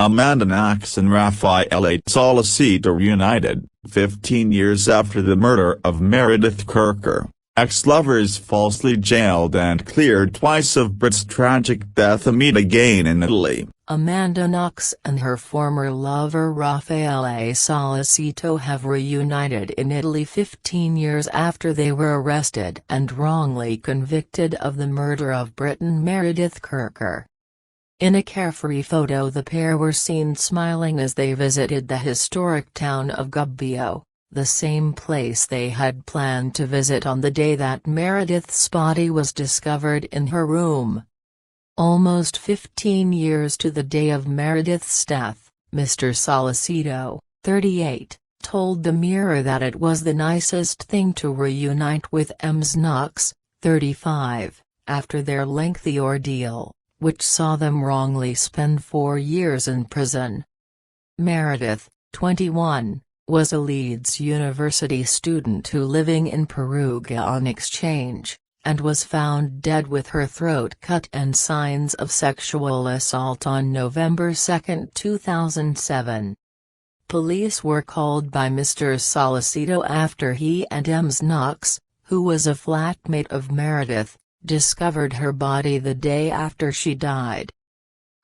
Amanda Knox and Raffaele Sollecito reunited, 15 years after the murder of Meredith Kercher. Ex-lovers falsely jailed and cleared twice of Brit's tragic death meet again in Italy. Amanda Knox and her former lover Raffaele Sollecito have reunited in Italy 15 years after they were arrested and wrongly convicted of the murder of Brit and Meredith Kercher. In a carefree photo, the pair were seen smiling as they visited the historic town of Gubbio, the same place they had planned to visit on the day that Meredith's body was discovered in her room. Almost 15 years to the day of Meredith's death, Mr. Sollecito, 38, told the Mirror that it was the nicest thing to reunite with Ms. Knox, 35, after their lengthy ordeal, which saw them wrongly spend 4 years in prison. Meredith, 21, was a Leeds University student who living in Perugia on exchange, and was found dead with her throat cut and signs of sexual assault on November 2, 2007. Police were called by Mr. Sollecito after he and Ms. Knox, who was a flatmate of Meredith, discovered her body the day after she died.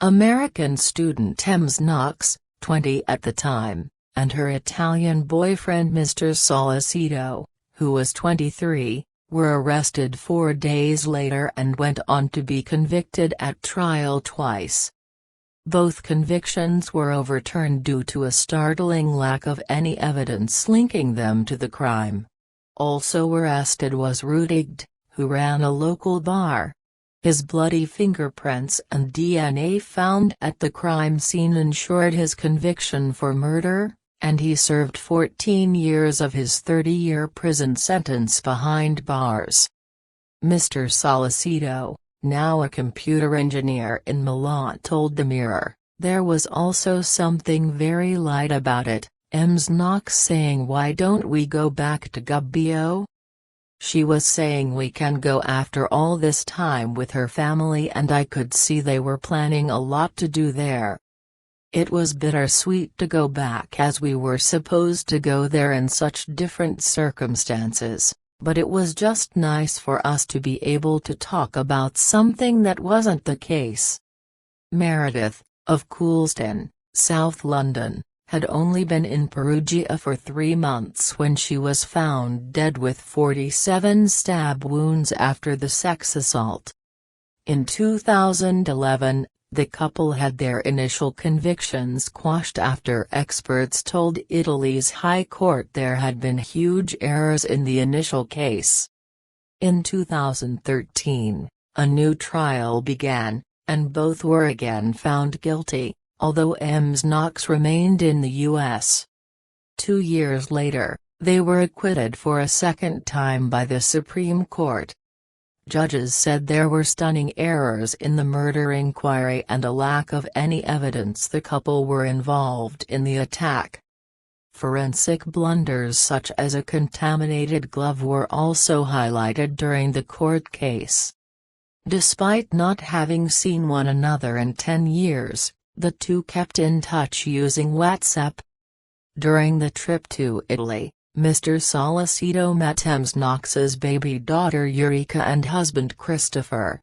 American student Ms. Knox, 20 at the time, and her Italian boyfriend Mr. Sollecito, who was 23, were arrested 4 days later and went on to be convicted at trial twice. Both convictions were overturned due to a startling lack of any evidence linking them to the crime. Also arrested was Rudy Guede, who ran a local bar. His bloody fingerprints and DNA found at the crime scene ensured his conviction for murder, and he served 14 years of his 30-year prison sentence behind bars. Mr. Sollecito, now a computer engineer in Milan, told the Mirror, "There was also something very light about it, Ms. Knox saying, 'Why don't we go back to Gubbio?' She was saying we can go after all this time with her family, and I could see they were planning a lot to do there. It was bittersweet to go back as we were supposed to go there in such different circumstances, but it was just nice for us to be able to talk about something that wasn't the case." Meredith, of Coulston, South London, had only been in Perugia for 3 months when she was found dead with 47 stab wounds after the sex assault. In 2011, the couple had their initial convictions quashed after experts told Italy's High Court there had been huge errors in the initial case. In 2013, a new trial began, and both were again found guilty, although Ms. Knox remained in the U.S. 2 years later, they were acquitted for a second time by the Supreme Court. Judges said there were stunning errors in the murder inquiry and a lack of any evidence the couple were involved in the attack. Forensic blunders such as a contaminated glove were also highlighted during the court case. Despite not having seen one another in 10 years, the two kept in touch using WhatsApp. During the trip to Italy, Mr. Sollecito met Ms. Knox's baby daughter Eureka and husband Christopher.